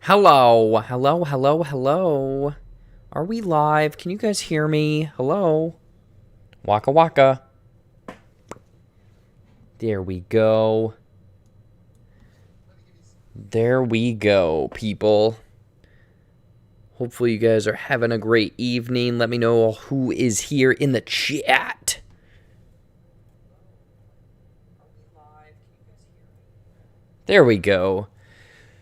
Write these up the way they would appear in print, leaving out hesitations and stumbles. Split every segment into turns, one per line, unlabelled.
Hello, hello, hello, hello. Are we live? Can you guys hear me? Hello? Waka waka. There we go. There we go, people. Hopefully you guys are having a great evening. Let me know who is here in the chat. There we go.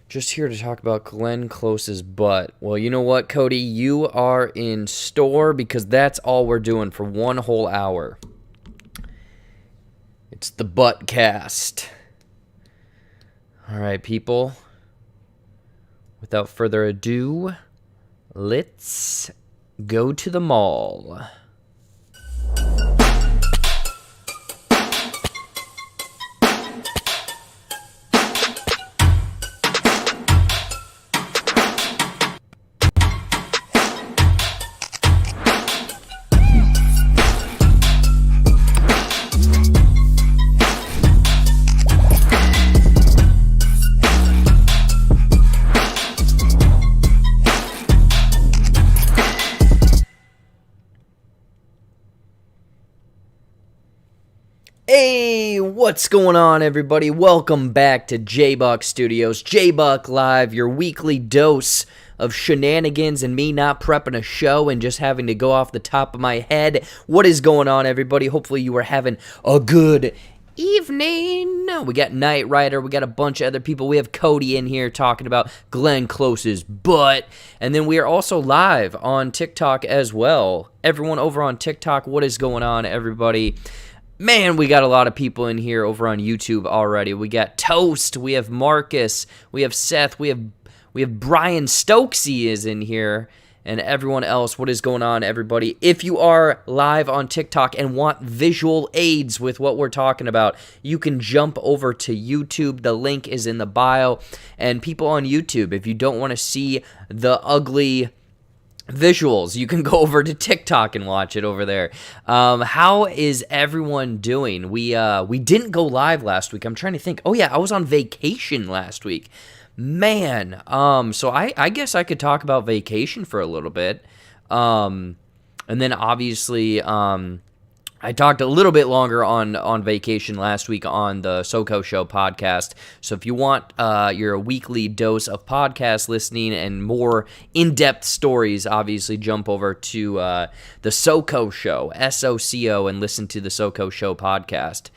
Just here to talk about Glenn Close's butt. Well, you know what, Cody? You are in store because that's all we're doing for one whole hour. It's the butt cast. All right, people. Without further ado, let's go to the mall. Hey, what's going on, everybody? Welcome back to JBuck Studios. JBuck Live, your weekly dose of shenanigans and me not prepping a show and just having to go off the top of my head. What is going on, everybody? Hopefully you are having a good evening. We got Knight Rider, we got a bunch of other people. We have Cody in here talking about Glenn Close's butt. And then we are also live on TikTok as well. Everyone over on TikTok, what is going on, everybody? Man, we got a lot of people in here over on YouTube already. We got Toast, we have Marcus, we have Seth, we have Brian Stokesy is in here, and everyone else. What is going on, everybody? If you are live on TikTok and want visual aids with what we're talking about, you can jump over to YouTube. The link is in the bio. And people on YouTube, if you don't want to see the ugly visuals, you can go over to TikTok and watch it over there. How is everyone doing? We didn't go live last week. I'm trying to think. Oh yeah, I was on vacation last week. Man, so I guess I could talk about vacation for a little bit. And then obviously, I talked a little bit longer on vacation last week on the SoCo Show podcast. So if you want your weekly dose of podcast listening and more in-depth stories, obviously jump over to the SoCo Show, SOCO, and listen to the SoCo Show podcast.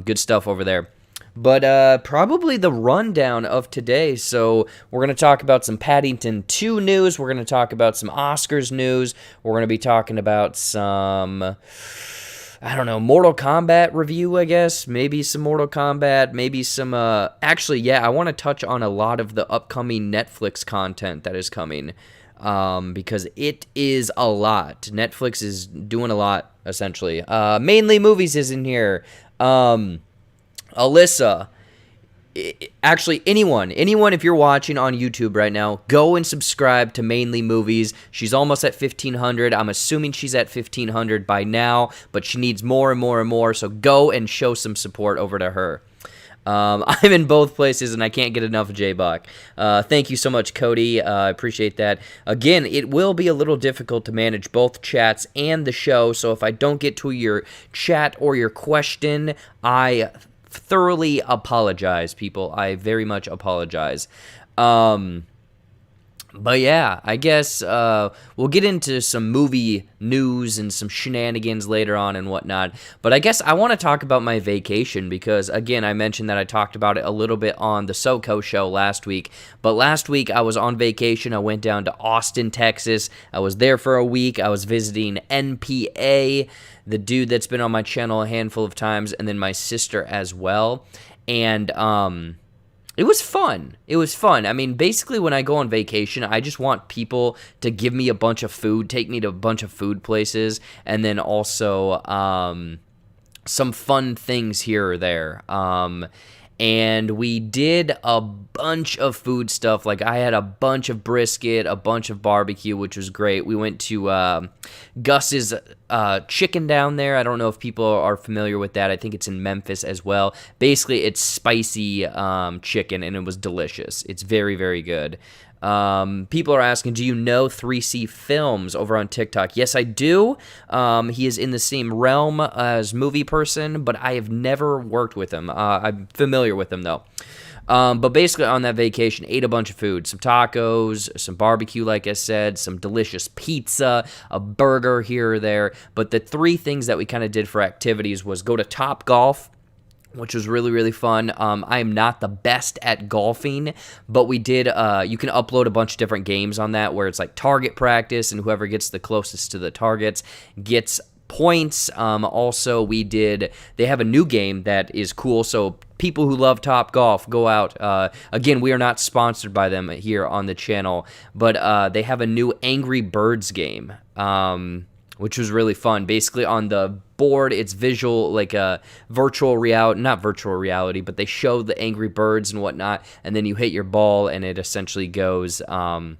Good stuff over there. But probably the rundown of today. So we're going to talk about some Paddington 2 news. We're going to talk about some OSCARS news. We're going to be talking about some, I don't know, Mortal Kombat review, I guess. Maybe some Mortal Kombat. Maybe some, actually, yeah, I want to touch on a lot of the upcoming Netflix content that is coming. Because it is a lot. Netflix is doing a lot, essentially. Mainly movies is in here. Alyssa, actually anyone, if you're watching on YouTube right now, go and subscribe to Mainly Movies. She's almost at 1,500. I'm assuming she's at 1,500 by now, but she needs more and more and more, so go and show some support over to her. I'm in both places, and I can't get enough of JBuck. Thank you so much, Cody. I appreciate that. Again, it will be a little difficult to manage both chats and the show, so if I don't get to your chat or your question, I thoroughly apologize, people. I very much apologize. But yeah, I guess we'll get into some movie news and some shenanigans later on and whatnot. But I guess I want to talk about my vacation because, again, I mentioned that I talked about it a little bit on the SoCo Show last week. But last week I was on vacation. I went down to Austin, Texas. I was there for a week. I was visiting NPA, the dude that's been on my channel a handful of times, and then my sister as well. And it was fun. I mean, basically, when I go on vacation, I just want people to give me a bunch of food, take me to a bunch of food places, and then also some fun things here or there. and we did a bunch of food stuff. Like, I had a bunch of brisket, a bunch of barbecue, which was great. We went to Gus's chicken down there. I don't know if people are familiar with that. I think it's in Memphis as well. Basically, it's spicy chicken, and it was delicious. It's very, very good. People are asking, do you know 3C Films over on TikTok? Yes, I do. He is in the same realm as Movie Person, but I have never worked with him. I'm familiar with him, though. But basically, on that vacation, ate a bunch of food. Some tacos, some barbecue, like I said, some delicious pizza, a burger here or there. But the three things that we kind of did for activities was go to Top Golf, which was really, really fun. I am not the best at golfing, but we did, you can upload a bunch of different games on that where it's like target practice, and whoever gets the closest to the targets gets points. Also, they have a new game that is cool, so people who love Top Golf, go out. Again, we are not sponsored by them here on the channel, but they have a new Angry Birds game, which was really fun. Basically, on the board, it's visual, like a virtual reality, not virtual reality, but they show the Angry Birds and whatnot, and then you hit your ball, and it essentially goes, I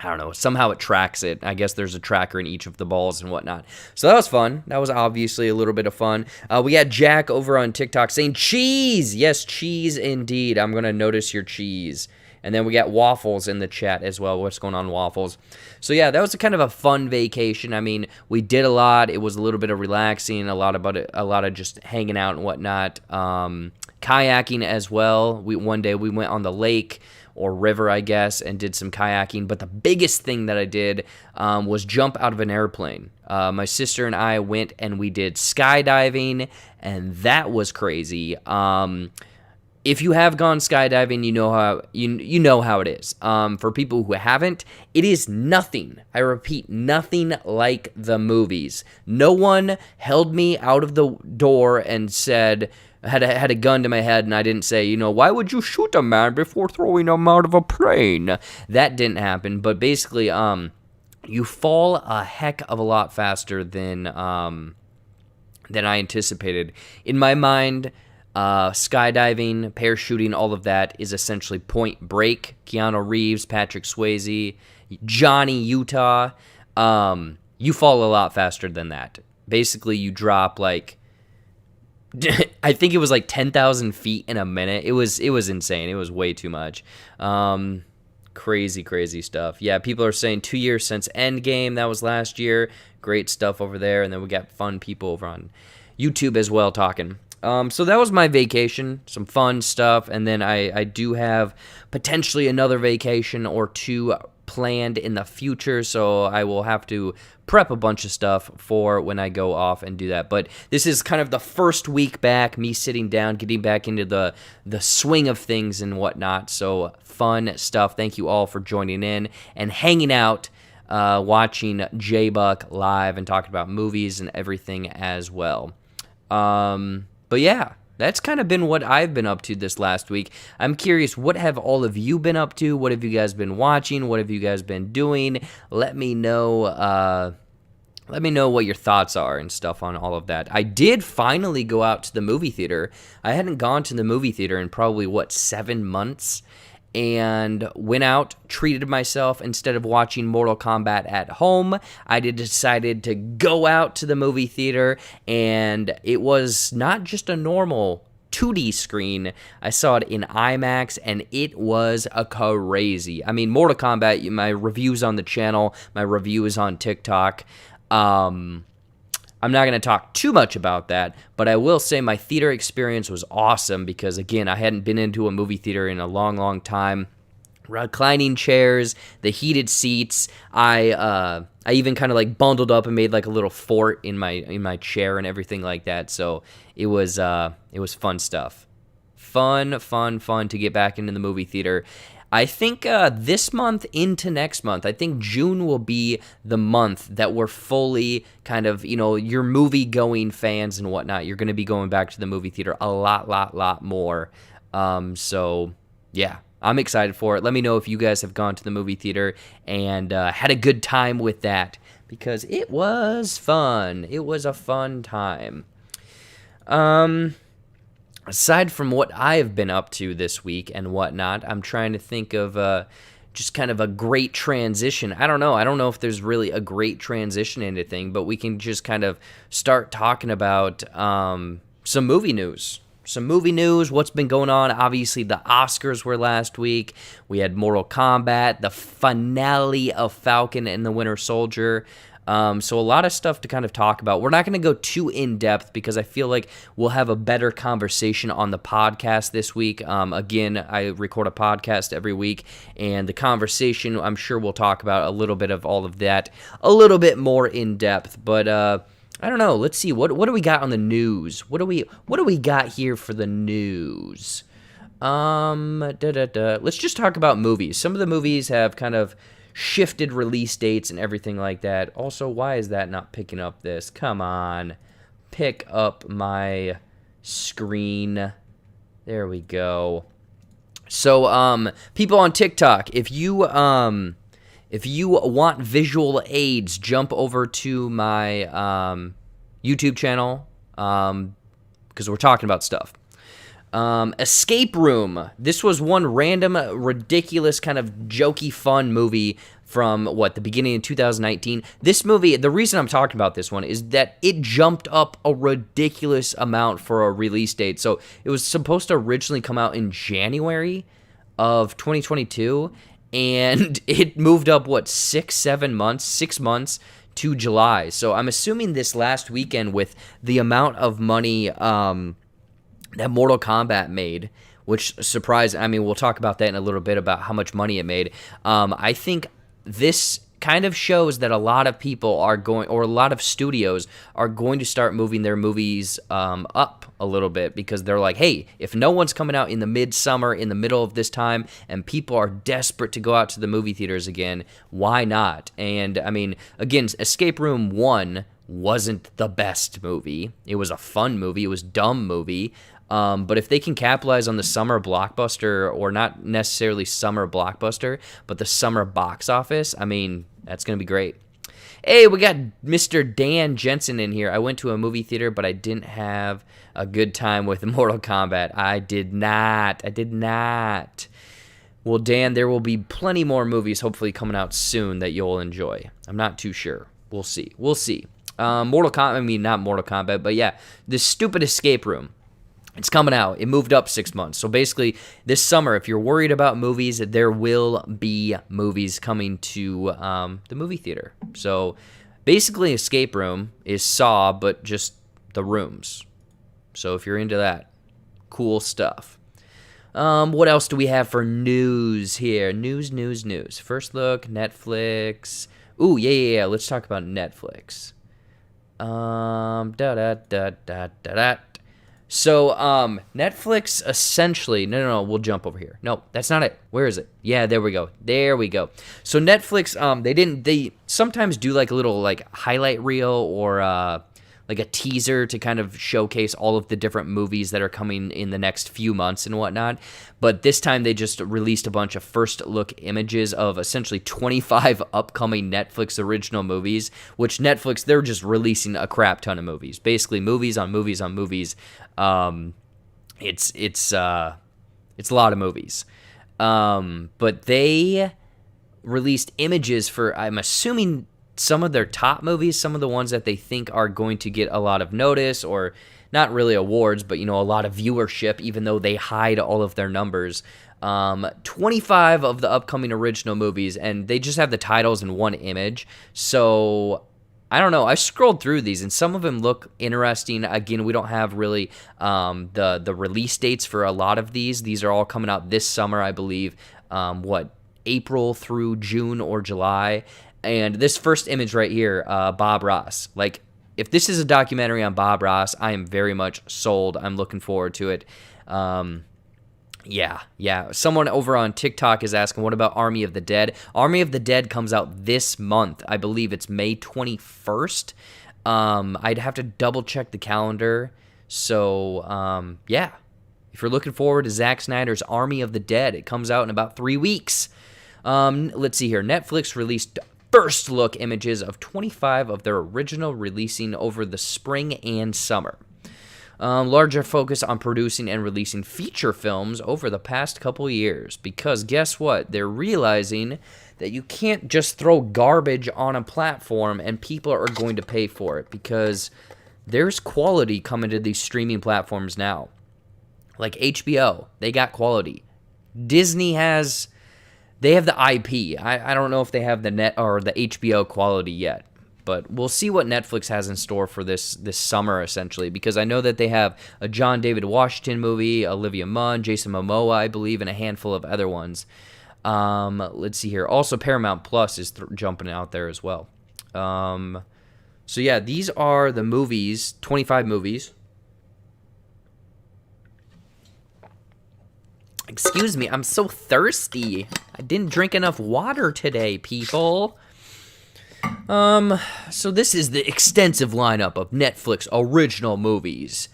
don't know, somehow it tracks it. I guess there's a tracker in each of the balls and whatnot. So that was fun. That was obviously a little bit of fun. We got Jack over on TikTok saying, cheese! Yes, cheese indeed. I'm going to notice your cheese. And then we got Waffles in the chat as well. What's going on, Waffles? So yeah, that was kind of a fun vacation. I mean, we did a lot. It was a little bit of relaxing, a lot of just hanging out and whatnot. Kayaking as well. One day we went on the lake or river, I guess, and did some kayaking. But the biggest thing that I did was jump out of an airplane. My sister and I went and we did skydiving, and that was crazy. If you have gone skydiving, you know how it is. For people who haven't, it is nothing. I repeat, nothing like the movies. No one held me out of the door and said, had a gun to my head, and I didn't say, why would you shoot a man before throwing him out of a plane? That didn't happen. But basically, you fall a heck of a lot faster than I anticipated. In my mind, skydiving, parachuting, all of that is essentially Point Break. Keanu Reeves, Patrick Swayze, Johnny Utah. You fall a lot faster than that. Basically, you drop like, I think it was like 10,000 feet in a minute. It was insane. It was way too much. Crazy stuff. Yeah, people are saying 2 years since Endgame. That was last year. Great stuff over there. And then we got fun people over on YouTube as well talking. So that was my vacation, some fun stuff, and then I do have potentially another vacation or two planned in the future, so I will have to prep a bunch of stuff for when I go off and do that. But this is kind of the first week back, me sitting down, getting back into the swing of things and whatnot, so fun stuff. Thank you all for joining in and hanging out, watching JBuck live and talking about movies and everything as well. But yeah, that's kind of been what I've been up to this last week. I'm curious, what have all of you been up to? What have you guys been watching? What have you guys been doing? Let me know what your thoughts are and stuff on all of that. I did finally go out to the movie theater. I hadn't gone to the movie theater in probably, 7 months? And went out, treated myself. Instead of watching Mortal Kombat at home, I decided to go out to the movie theater, and it was not just a normal 2D screen. I saw it in IMAX, and it was a crazy. I mean, Mortal Kombat, my reviews on the channel, my review is on TikTok. I'm not going to talk too much about that, but I will say my theater experience was awesome because, again, I hadn't been into a movie theater in a long time. Reclining chairs, the heated seats. I even kind of like bundled up and made like a little fort in my chair and everything like that. So it was fun stuff. Fun to get back into the movie theater. I think this month into next month, I think June will be the month that we're fully kind of, your movie-going fans and whatnot, you're going to be going back to the movie theater a lot more. So, yeah, I'm excited for it. Let me know if you guys have gone to the movie theater and had a good time with that, because it was fun. It was a fun time. aside from what I have been up to this week and whatnot, I'm trying to think of just kind of a great transition. I don't know. I don't know if there's really a great transition into thing, but we can just kind of start talking about some movie news. Some movie news, what's been going on. Obviously, the Oscars were last week. We had Mortal Kombat, the finale of Falcon and the Winter Soldier. So a lot of stuff to kind of talk about. We're not going to go too in-depth because I feel like we'll have a better conversation on the podcast this week. Again, I record a podcast every week, and the conversation, I'm sure we'll talk about a little bit of all of that, a little bit more in-depth. But I don't know. Let's see. What do we got on the news? What do we got here for the news? Let's just talk about movies. Some of the movies have kind of shifted release dates and everything like that. Also, why is that not picking up this? Come on. Pick up my screen. There we go. So, people on TikTok, if you want visual aids, jump over to my YouTube channel because we're talking about stuff. Escape Room. This was one random, ridiculous, kind of jokey, fun movie from, the beginning of 2019. This movie, the reason I'm talking about this one is that it jumped up a ridiculous amount for a release date. So it was supposed to originally come out in January of 2022, and it moved up, 6 months to July. So I'm assuming this last weekend, with the amount of money that Mortal Kombat made, which surprised, we'll talk about that in a little bit about how much money it made. I think this kind of shows that a lot of people are going, or a lot of studios are going to start moving their movies up a little bit, because they're like, hey, if no one's coming out in the midsummer, in the middle of this time, and people are desperate to go out to the movie theaters again, why not? And again, Escape Room 1 wasn't the best movie. It was a fun movie. It was a dumb movie. But if they can capitalize on the summer blockbuster, or not necessarily summer blockbuster, but the summer box office, that's going to be great. Hey, we got Mr. Dan Jensen in here. I went to a movie theater, but I didn't have a good time with Mortal Kombat. I did not. Well, Dan, there will be plenty more movies hopefully coming out soon that you'll enjoy. I'm not too sure. We'll see. Not Mortal Kombat, but yeah, this stupid Escape Room. It's coming out. It moved up 6 months. So basically, this summer, if you're worried about movies, there will be movies coming to the movie theater. So basically, Escape Room is Saw, but just the rooms. So if you're into that, cool stuff. What else do we have for news here? News. First look, Netflix. Ooh, yeah. Let's talk about Netflix. So, Netflix essentially, no, we'll jump over here. No, that's not it. Where is it? Yeah, there we go. So Netflix, they sometimes do like a little highlight reel, or like a teaser to kind of showcase all of the different movies that are coming in the next few months and whatnot. But this time they just released a bunch of first look images of essentially 25 upcoming Netflix original movies, which Netflix, they're just releasing a crap ton of movies. Basically movies on movies on movies. It's a lot of movies. But they released images for, I'm assuming, some of their top movies, some of the ones that they think are going to get a lot of notice, or not really awards, but a lot of viewership, even though they hide all of their numbers. 25 of the upcoming original movies, and they just have the titles in one image. So I don't know. I scrolled through these, and some of them look interesting. Again, we don't have really the release dates for a lot of these. These are all coming out this summer, I believe. April through June or July. And this first image right here, Bob Ross. If this is a documentary on Bob Ross, I am very much sold. I'm looking forward to it. Yeah. Someone over on TikTok is asking, what about Army of the Dead? Army of the Dead comes out this month. I believe it's May 21st. I'd have to double check the calendar. So, yeah. If you're looking forward to Zack Snyder's Army of the Dead, it comes out in about 3 weeks. Let's see here. Netflix released first look images of 25 of their original releasing over the spring and summer. Larger focus on producing and releasing feature films over the past couple years. Because guess what? They're realizing that you can't just throw garbage on a platform and people are going to pay for it. Because there's quality coming to these streaming platforms now. Like HBO, they got quality. Disney they have the IP. I don't know if they have the net or the HBO quality yet. But we'll see what Netflix has in store for this summer, essentially, because I know that they have a John David Washington movie, Olivia Munn, Jason Momoa, I believe, and a handful of other ones. Let's see here. Also, Paramount Plus is jumping out there as well. So, yeah, these are the movies, 25 movies. Excuse me, I'm so thirsty. I didn't drink enough water today, people. So this is the extensive lineup of Netflix original movies.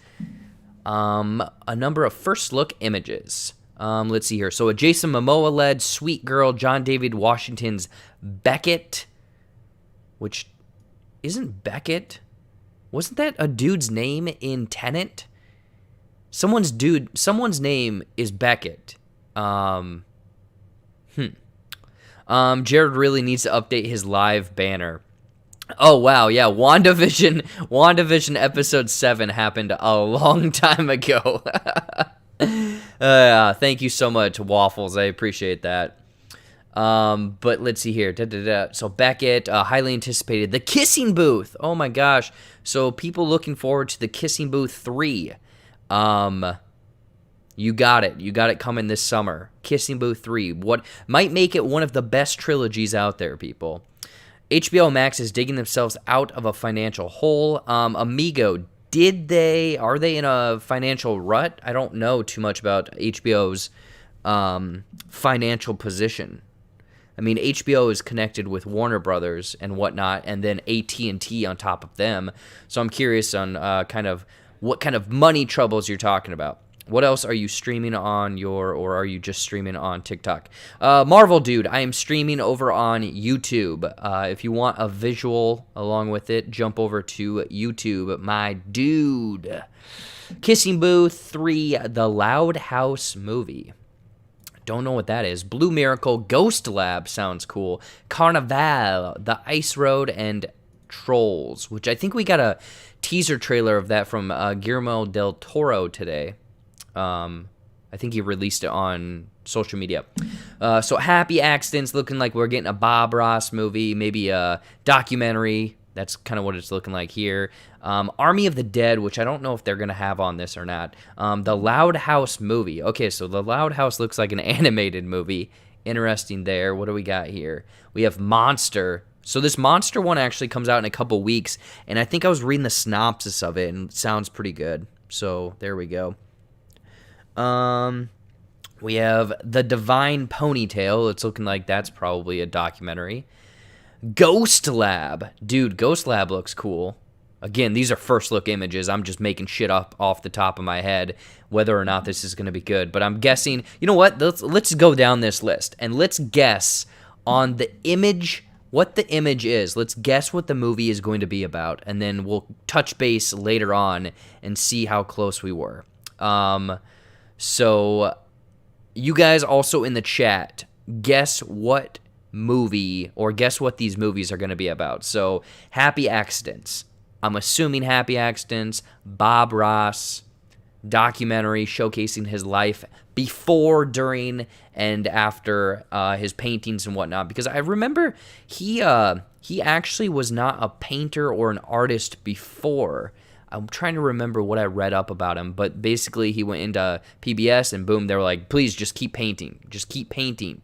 A number of first look images. Let's see here. So a Jason Momoa-led Sweet Girl, John David Washington's Beckett, which isn't Beckett. Wasn't that a dude's name in Tenet? Someone's name is Beckett. Jared really needs to update his live banner. Oh, wow, yeah, WandaVision episode 7 happened a long time ago. Thank you so much, Waffles, I appreciate that. But let's see here. So Beckett, highly anticipated. The Kissing Booth, oh my gosh. So people looking forward to the Kissing Booth 3. You got it coming this summer. Kissing Booth 3. What might make it one of the best trilogies out there, people. HBO Max is digging themselves out of a financial hole. Amigo, are they in a financial rut? I don't know too much about HBO's financial position. I mean, HBO is connected with Warner Brothers and whatnot, and then AT&T on top of them. So I'm curious on what kind of money troubles you're talking about. What else are you streaming on or are you just streaming on TikTok? Marvel Dude, I am streaming over on YouTube. If you want a visual along with it, jump over to YouTube, my dude. Kissing Booth 3, The Loud House Movie. Don't know what that is. Blue Miracle, Ghost Lab sounds cool. Carnival, The Ice Road, and Trolls, which I think we got a teaser trailer of that from Guillermo del Toro today. I think he released it on social media. So Happy Accidents, looking like we're getting a Bob Ross movie, maybe a documentary. That's kind of what it's looking like here. Army of the Dead, which I don't know if they're going to have on this or not. The Loud House movie. Okay, so The Loud House looks like an animated movie. Interesting there. What do we got here? We have Monster. So this Monster one actually comes out in a couple weeks, and I think I was reading the synopsis of it, and it sounds pretty good. So there we go. We have The Divine Ponytail. It's looking like that's probably a documentary. Ghost Lab. Dude, Ghost Lab looks cool. Again, these are first look images. I'm just making shit up off the top of my head whether or not this is going to be good. But I'm guessing, you know what? Let's go down this list and let's guess on the image, what the image is. Let's guess what the movie is going to be about, and then we'll touch base later on and see how close we were. So you guys also in the chat, guess what movie or guess what these movies are going to be about. So Happy Accidents. I'm assuming Happy Accidents, Bob Ross, documentary showcasing his life before, during, and after his paintings and whatnot. Because I remember he actually was not a painter or an artist before. I'm trying to remember what I read up about him, but basically he went into PBS and boom, they were like, please just keep painting. Just keep painting.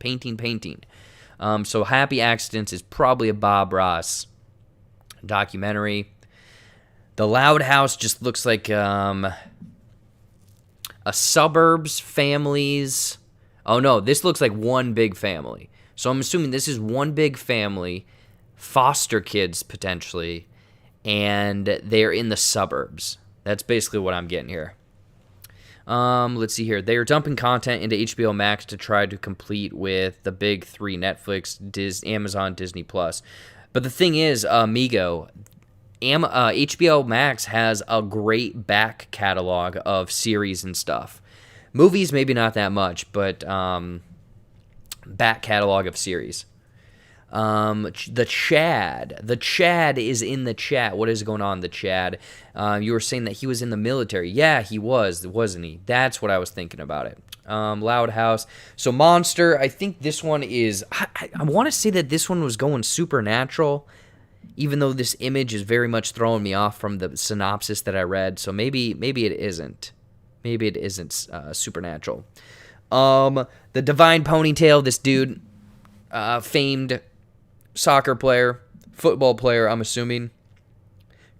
So Happy Accidents is probably a Bob Ross documentary. The Loud House just looks like a suburbs, families. Oh no, this looks like one big family. So I'm assuming this is one big family, foster kids potentially, and they're in the suburbs. That's basically what I'm getting here. Let's see here. They are dumping content into HBO Max to try to compete with the big three: Netflix, Amazon, Disney Plus. But the thing is, Amigo, HBO Max has a great back catalog of series and stuff. Movies, maybe not that much, but back catalog of series. The Chad is in the chat. What is going on, the Chad? You were saying that he was in the military. Yeah, he was, wasn't he? That's what I was thinking about it. Loud House. So Monster, I think this one is, I want to say that this one was going supernatural, even though this image is very much throwing me off from the synopsis that I read. So maybe it isn't. Maybe it isn't supernatural. The Divine Ponytail, this dude, famed soccer player, football player, I'm assuming.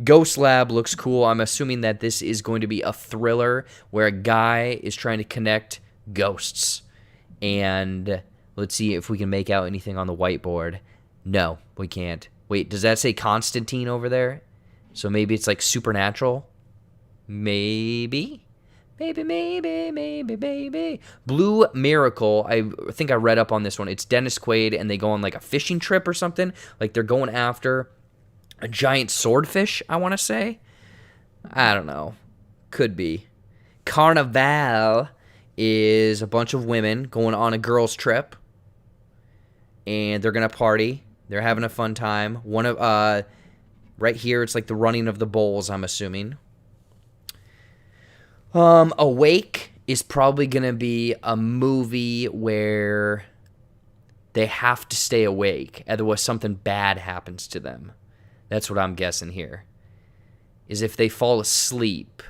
Ghost Lab looks cool. I'm assuming that this is going to be a thriller where a guy is trying to connect ghosts. And let's see if we can make out anything on the whiteboard. No, we can't. Wait, does that say Constantine over there? So maybe it's like supernatural? Maybe. Maybe. Blue Miracle. I think I read up on this one. It's Dennis Quaid, and they go on like a fishing trip or something. Like they're going after a giant swordfish, I want to say. I don't know. Could be. Carnival is a bunch of women going on a girls' trip, and they're going to party. They're having a fun time. One of right here, it's like the running of the bulls, I'm assuming. Awake is probably going to be a movie where they have to stay awake, otherwise something bad happens to them. That's what I'm guessing here. Is if they fall asleep,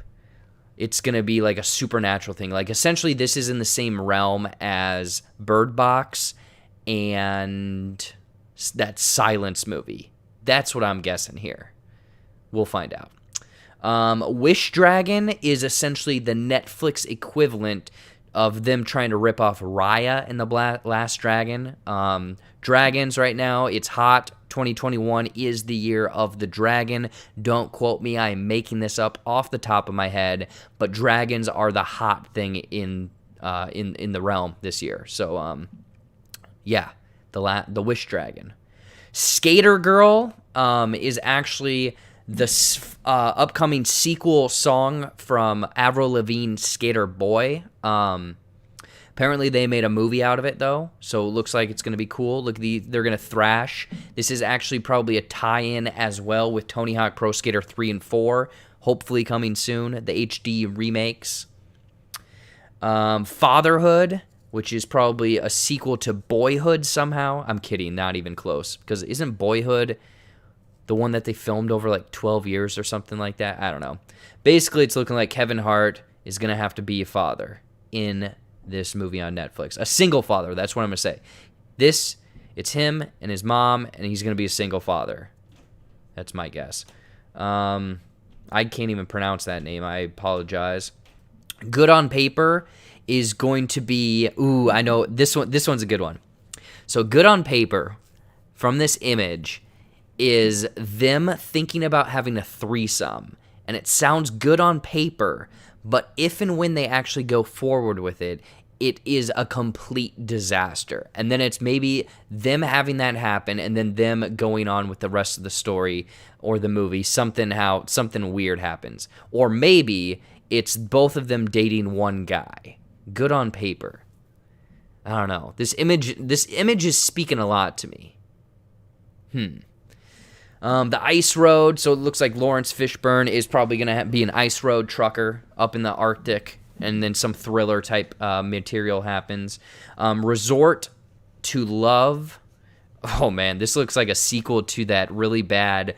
it's going to be like a supernatural thing. Like essentially this is in the same realm as Bird Box and that Silence movie. That's what I'm guessing here. We'll find out. Wish Dragon is essentially the Netflix equivalent of them trying to rip off Raya in the Last Dragon. Dragons right now, it's hot. 2021 is the year of the dragon. Don't quote me. I am making this up off the top of my head, but dragons are the hot thing in the realm this year. So, yeah, the Wish Dragon. Skater Girl is actually the upcoming sequel song from Avril Lavigne's Skater Boy. Apparently they made a movie out of it, though, so it looks like it's going to be cool. Look, they're going to thrash. This is actually probably a tie-in as well with Tony Hawk Pro Skater 3 and 4, hopefully coming soon, the HD remakes. Fatherhood, which is probably a sequel to Boyhood somehow. I'm kidding, not even close, because isn't Boyhood the one that they filmed over like 12 years or something like that? I don't know. Basically, it's looking like Kevin Hart is going to have to be a father in this movie on Netflix. A single father, that's what I'm going to say. It's him and his mom, and he's going to be a single father. That's my guess. I can't even pronounce that name. I apologize. Good on Paper is going to be, I know, this one's a good one. So Good on Paper, from this image, is them thinking about having a threesome. And it sounds good on paper, but if and when they actually go forward with it, it is a complete disaster. And then it's maybe them having that happen and then them going on with the rest of the story or the movie, something weird happens. Or maybe it's both of them dating one guy. Good on paper. I don't know. This image is speaking a lot to me. The Ice Road, so it looks like Lawrence Fishburne is probably going to be an ice road trucker up in the Arctic, and then some thriller type material happens. Resort to Love. Oh man, this looks like a sequel to that really bad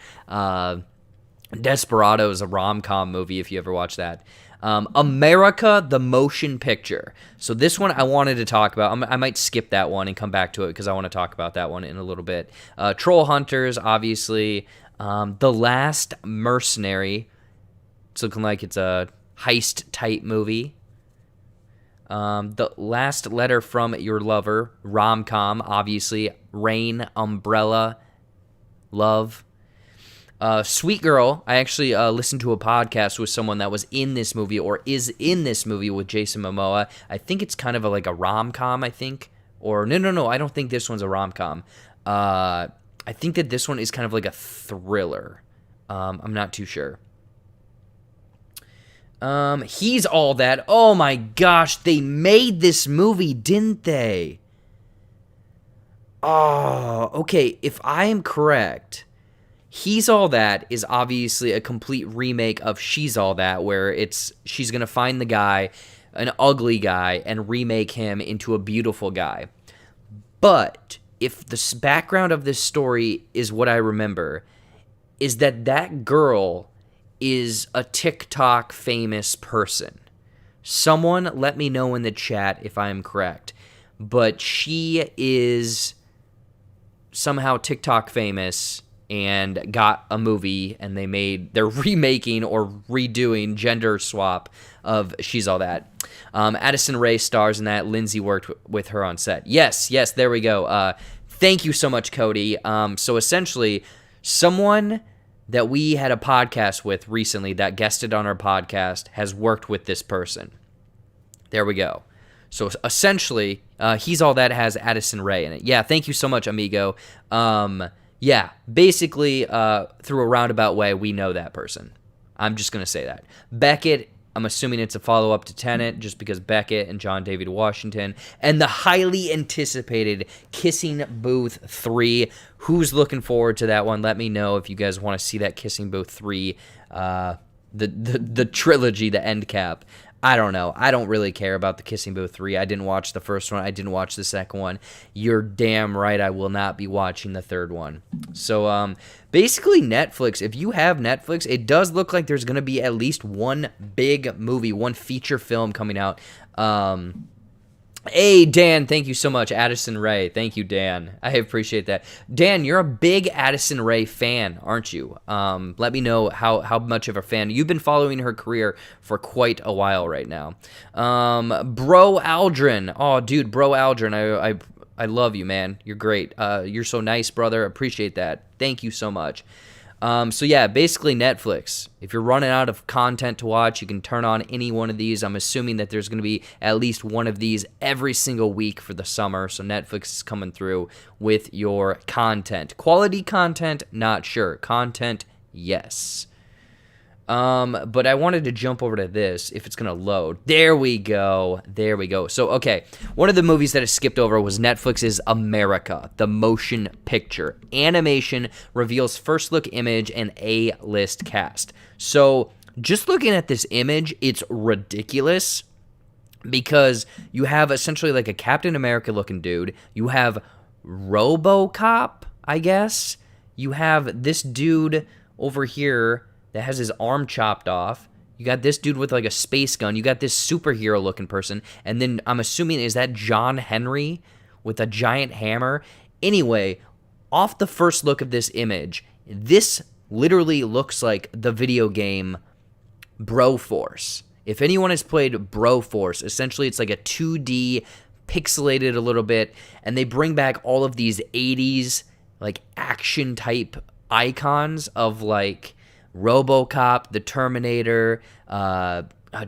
Desperados, a rom-com movie, if you ever watched that. America, the Motion Picture. So this one I wanted to talk about. I might skip that one and come back to it because I want to talk about that one in a little bit. Troll Hunters, obviously. The Last Mercenary. It's looking like it's a heist-type movie. The Last Letter from Your Lover, rom-com, obviously. Rain, Umbrella, Love. Sweet Girl, I actually listened to a podcast with someone that was in this movie or is in this movie with Jason Momoa. I think it's kind of like a rom-com, I think. Or, no, I don't think this one's a rom-com. I think that this one is kind of like a thriller. I'm not too sure. He's All That. Oh my gosh, they made this movie, didn't they? Oh, okay. If I am correct, He's All That is obviously a complete remake of She's All That, where she's gonna find the guy, an ugly guy, and remake him into a beautiful guy. But if the background of this story is what I remember, is that girl is a TikTok famous person. Someone let me know in the chat if I am correct. But she is somehow TikTok famous and got a movie, and they're remaking or redoing gender swap of She's All That. Addison Rae stars in that. Lindsay worked with her on set. Yes, there we go. Thank you so much, Cody. So essentially, someone that we had a podcast with recently that guested on our podcast has worked with this person. There we go. So essentially, He's All That has Addison Rae in it. Yeah, thank you so much, amigo. Yeah, basically, through a roundabout way, we know that person. I'm just going to say that. Beckett, I'm assuming it's a follow-up to Tenet, just because Beckett and John David Washington. And the highly anticipated Kissing Booth 3. Who's looking forward to that one? Let me know if you guys want to see that Kissing Booth 3, the trilogy, the end cap. I don't know. I don't really care about the Kissing Booth 3. I didn't watch the first one. I didn't watch the second one. You're damn right I will not be watching the third one. So, basically Netflix, if you have Netflix, it does look like there's going to be at least one big movie, one feature film coming out. Hey, Dan, thank you so much. Addison Rae. Thank you, Dan. I appreciate that. Dan, you're a big Addison Rae fan, aren't you? Let me know how much of a fan. You've been following her career for quite a while right now. Bro Aldrin. Oh, dude, Bro Aldrin, I love you, man. You're great. You're so nice, brother. Appreciate that. Thank you so much. So yeah, basically Netflix. If you're running out of content to watch, you can turn on any one of these. I'm assuming that there's going to be at least one of these every single week for the summer. So Netflix is coming through with your content. Quality content, not sure. Content, yes. But I wanted to jump over to this, if it's going to load. There we go. So, okay, one of the movies that I skipped over was Netflix's America, the motion picture. Animation reveals first look image and A-list cast. So, just looking at this image, it's ridiculous because you have essentially like a Captain America looking dude. You have RoboCop, I guess. You have this dude over here that has his arm chopped off. You got this dude with like a space gun. You got this superhero looking person. And then I'm assuming, is that John Henry with a giant hammer? Anyway, off the first look of this image, this literally looks like the video game Broforce. If anyone has played Broforce, essentially it's like a 2D, pixelated a little bit, and they bring back all of these 80s like action type icons of like RoboCop, the Terminator,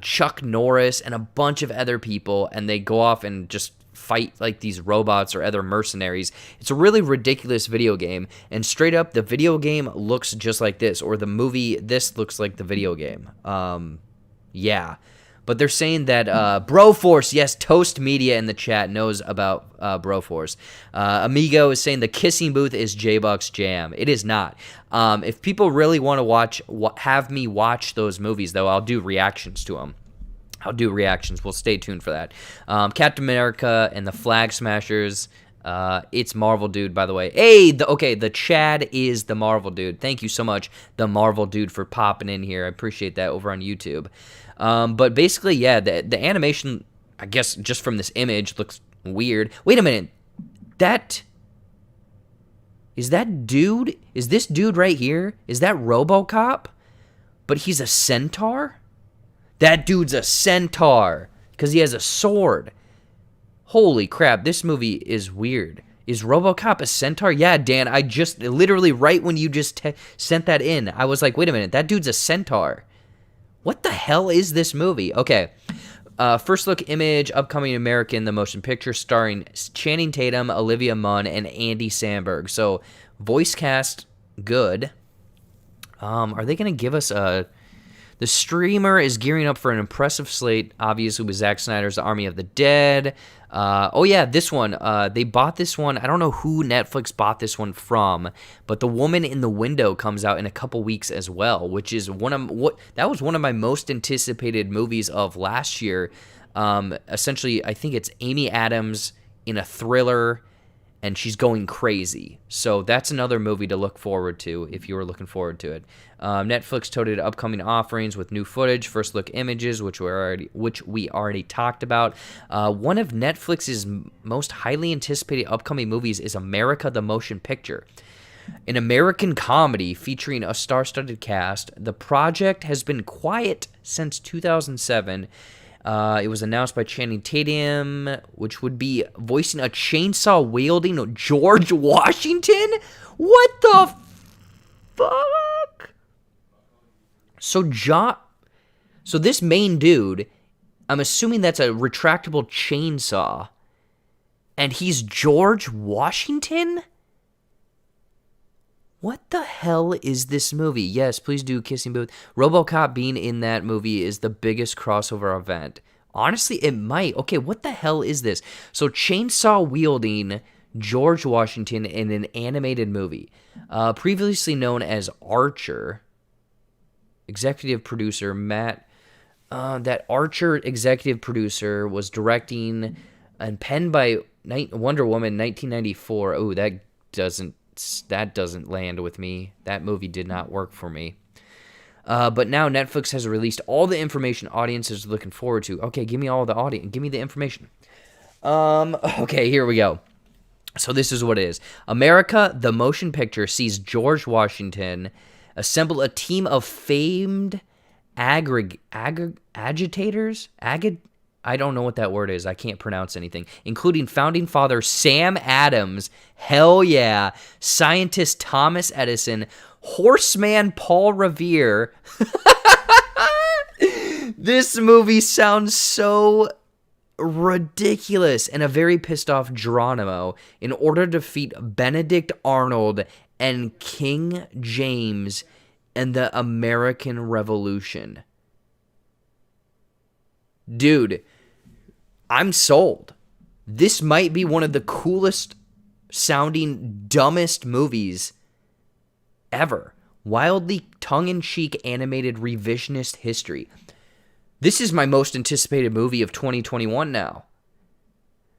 Chuck Norris, and a bunch of other people, and they go off and just fight like these robots or other mercenaries. It's a really ridiculous video game, and straight up, the video game looks just like this, or the movie, this looks like the video game. Yeah. But they're saying that Broforce, yes, Toast Media in the chat knows about Broforce. Amigo is saying the Kissing Booth is JBuck's jam. It is not. If people really want to have me watch those movies, though, I'll do reactions to them. We'll stay tuned for that. Captain America and the Flag Smashers. It's Marvel Dude, by the way. Hey, the Chad is the Marvel Dude. Thank you so much, the Marvel Dude, for popping in here. I appreciate that over on YouTube. But basically, yeah, the animation, I guess, just from this image, looks weird. Wait a minute. Is this dude right here? Is that RoboCop? But he's a centaur? That dude's a centaur because he has a sword. Holy crap, this movie is weird. Is RoboCop a centaur? Yeah, Dan, I just, literally right when you just sent that in, I was like, wait a minute, that dude's a centaur. What the hell is this movie? Okay, first look image, upcoming American, the motion picture, starring Channing Tatum, Olivia Munn, and Andy Samberg. So, voice cast, good. Are they going to give us a... The streamer is gearing up for an impressive slate, obviously, with Zack Snyder's The Army of the Dead. Oh, yeah, this one. They bought this one. I don't know who Netflix bought this one from, but The Woman in the Window comes out in a couple weeks as well, which is that was one of my most anticipated movies of last year. Essentially, I think it's Amy Adams in a thriller, and she's going crazy. So that's another movie to look forward to if you were looking forward to it. Netflix toted upcoming offerings with new footage, first look images, which we already talked about. One of Netflix's most highly anticipated upcoming movies is America the Motion Picture. An American comedy featuring a star-studded cast. The project has been quiet since 2007. It was announced by Channing Tatum, which would be voicing a chainsaw-wielding George Washington? What the fuck? So this main dude, I'm assuming that's a retractable chainsaw, and he's George Washington? What the hell is this movie? Yes, please do Kissing Booth. RoboCop being in that movie is the biggest crossover event. Honestly, it might. Okay, what the hell is this? So chainsaw-wielding George Washington in an animated movie. Previously known as Archer. Executive producer Matt. That Archer executive producer was directing and penned by Wonder Woman 1994. Oh, that doesn't land with me. That movie did not work for me. But now Netflix has released all the information audiences are looking forward to. Okay, give me all the audience. Give me the information. Okay, here we go. So this is what it is. America, the motion picture, sees George Washington assemble a team of famed agitators? I don't know what that word is. I can't pronounce anything. Including founding father Sam Adams, hell yeah, scientist Thomas Edison, horseman Paul Revere. This movie sounds so ridiculous, and a very pissed off Geronimo in order to defeat Benedict Arnold and King James and the American Revolution. Dude, I'm sold. This might be one of the coolest sounding, dumbest movies ever. Wildly tongue-in-cheek animated revisionist history. This is my most anticipated movie of 2021 now.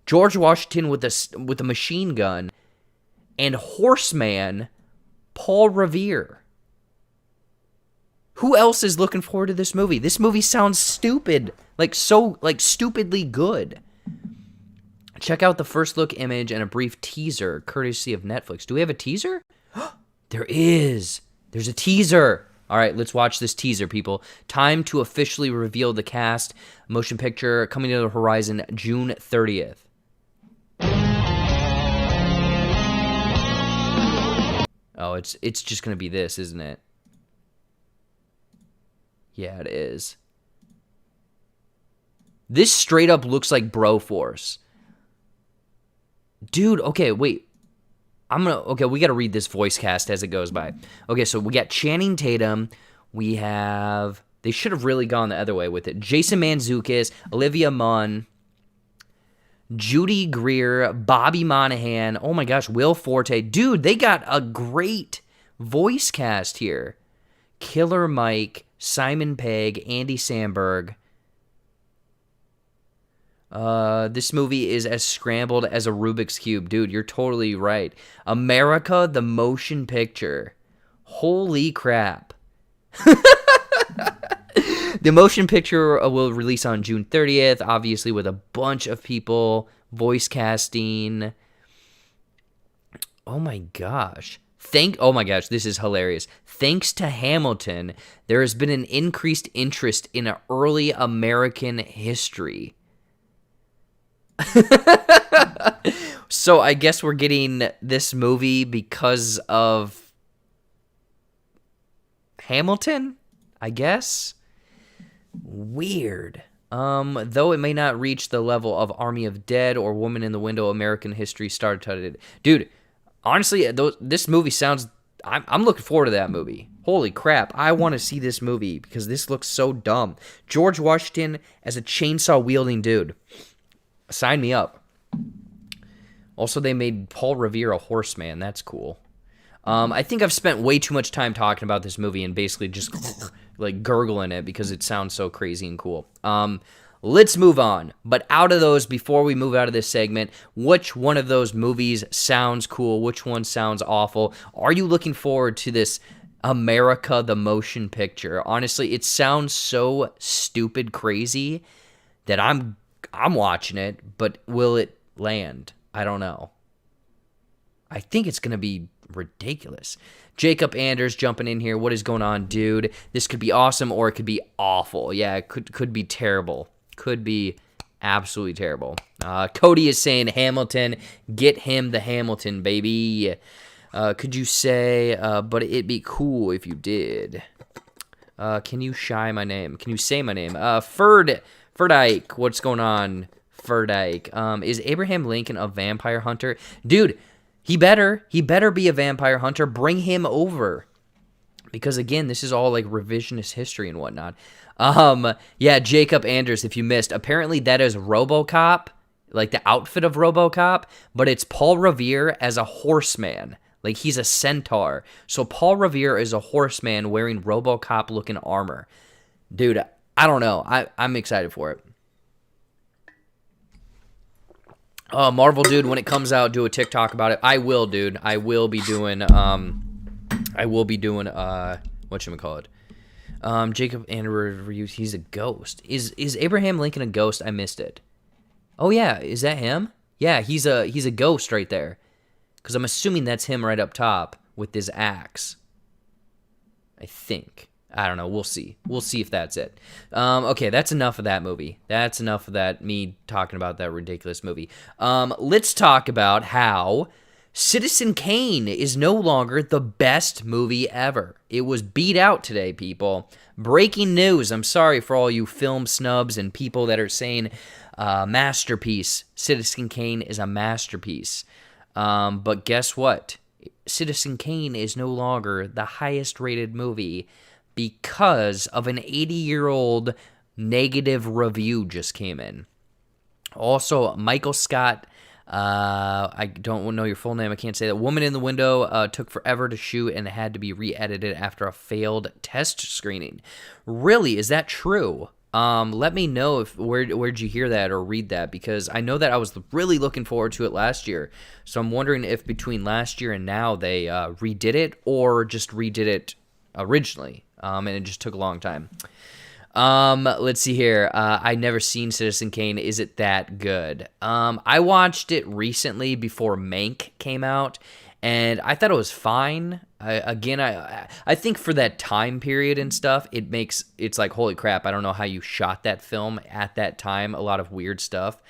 George Washington with a machine gun and horseman Paul Revere. Who else is looking forward to this movie? This movie sounds stupid. Stupidly good. Check out the first look image and a brief teaser, courtesy of Netflix. Do we have a teaser? There is. There's a teaser. All right, let's watch this teaser, people. Time to officially reveal the cast. Motion picture coming to the horizon June 30th. Oh, it's just going to be this, isn't it? Yeah, it is. This straight up looks like Broforce. Dude, okay, wait. We got to read this voice cast as it goes by. Okay, so we got Channing Tatum. We have... They should have really gone the other way with it. Jason Mantzoukas, Olivia Munn, Judy Greer, Bobby Monahan. Oh my gosh, Will Forte. Dude, they got a great voice cast here. Killer Mike, Simon Pegg, Andy Samberg. This movie is as scrambled as a Rubik's Cube. Dude, you're totally right. America, the motion picture. Holy crap. The motion picture will release on June 30th, obviously with a bunch of people voice casting. Oh my gosh. Oh my gosh, this is hilarious. Thanks to Hamilton, there has been an increased interest in early American history. So I guess we're getting this movie because of Hamilton, I guess. Weird. Though it may not reach the level of Army of Dead or Woman in the Window, American History star-studded. Dude, honestly, this movie sounds I'm looking forward to that movie. Holy crap. I want to see this movie because this looks so dumb. George Washington as a chainsaw-wielding dude. Sign me up. Also, they made Paul Revere a horseman. That's cool. I think I've spent way too much time talking about this movie and basically just like gurgling it because it sounds so crazy and cool. Let's move on. But out of those, before we move out of this segment, which one of those movies sounds cool? Which one sounds awful? Are you looking forward to this America the Motion Picture? Honestly, it sounds so stupid crazy that I'm watching it, but will it land? I don't know. I think it's going to be ridiculous. Jacob Anders jumping in here. What is going on, dude? This could be awesome or it could be awful. Yeah, it could be terrible. Could be absolutely terrible. Cody is saying Hamilton. Get him the Hamilton, baby. Could you say, but it'd be cool if you did. Can you say my name? Ferdike. What's going on, Ferdike? Is Abraham Lincoln a vampire hunter? Dude, he better be a vampire hunter. Bring him over. Because, again, this is all, like, revisionist history and whatnot. Yeah, Jacob Anders, if you missed, apparently that is RoboCop, like the outfit of RoboCop, but it's Paul Revere as a horseman. Like, he's a centaur. So Paul Revere is a horseman wearing RoboCop-looking armor. Dude, I don't know. I'm excited for it. Marvel, dude, when it comes out, do a TikTok about it. I will, dude. I will be doing, whatchamacallit? Jacob Andrew reviews, he's a ghost. Is Abraham Lincoln a ghost? I missed it. Oh, yeah. Is that him? Yeah, he's a ghost right there. Because I'm assuming that's him right up top with his axe. I think. I don't know. We'll see. We'll see if that's it. Okay, that's enough of that movie. That's enough of that, me talking about that ridiculous movie. Let's talk about how Citizen Kane is no longer the best movie ever. It was beat out today, people. Breaking news. I'm sorry for all you film snubs and people that are saying masterpiece. Citizen Kane is a masterpiece. But guess what? Citizen Kane is no longer the highest rated movie because of an 80-year-old negative review just came in. Also, Michael Scott, I don't know your full name, I can't say that. Woman in the Window took forever to shoot and had to be re-edited after a failed test screening. Really? Is that true? Let me know where'd you hear that or read that, because I know that I was really looking forward to it last year. So I'm wondering if between last year and now they redid it or just redid it originally. And it just took a long time. Let's see here. I never seen Citizen Kane. Is it that good? I watched it recently before Mank came out, and I thought it was fine. I think for that time period and stuff, it's like, holy crap, I don't know how you shot that film at that time. A lot of weird stuff.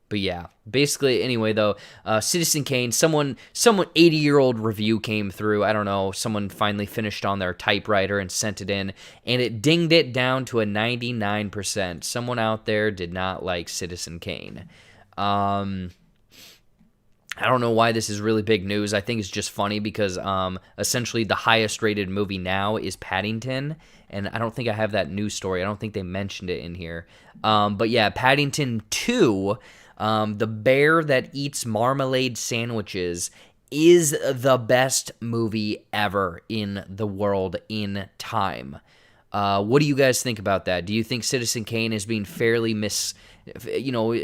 But yeah, basically, anyway, though, Citizen Kane, someone 80-year-old review came through. I don't know, someone finally finished on their typewriter and sent it in, and it dinged it down to a 99%. Someone out there did not like Citizen Kane. I don't know why this is really big news. I think it's just funny because essentially the highest rated movie now is Paddington, and I don't think I have that news story. I don't think they mentioned it in here. But yeah, Paddington 2, The Bear That Eats Marmalade Sandwiches, is the best movie ever in the world in time. What do you guys think about that? Do you think Citizen Kane is being fairly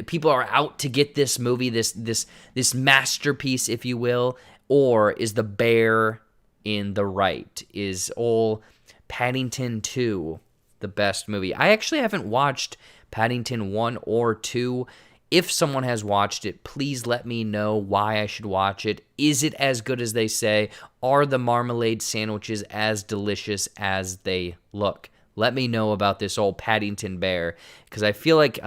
people are out to get this movie, this masterpiece, if you will, or is The Bear in the right? Is all Paddington 2 the best movie? I actually haven't watched Paddington 1 or 2. If someone has watched it, please let me know why I should watch it. Is it as good as they say? Are the marmalade sandwiches as delicious as they look? Let me know about this old Paddington Bear, because I feel like,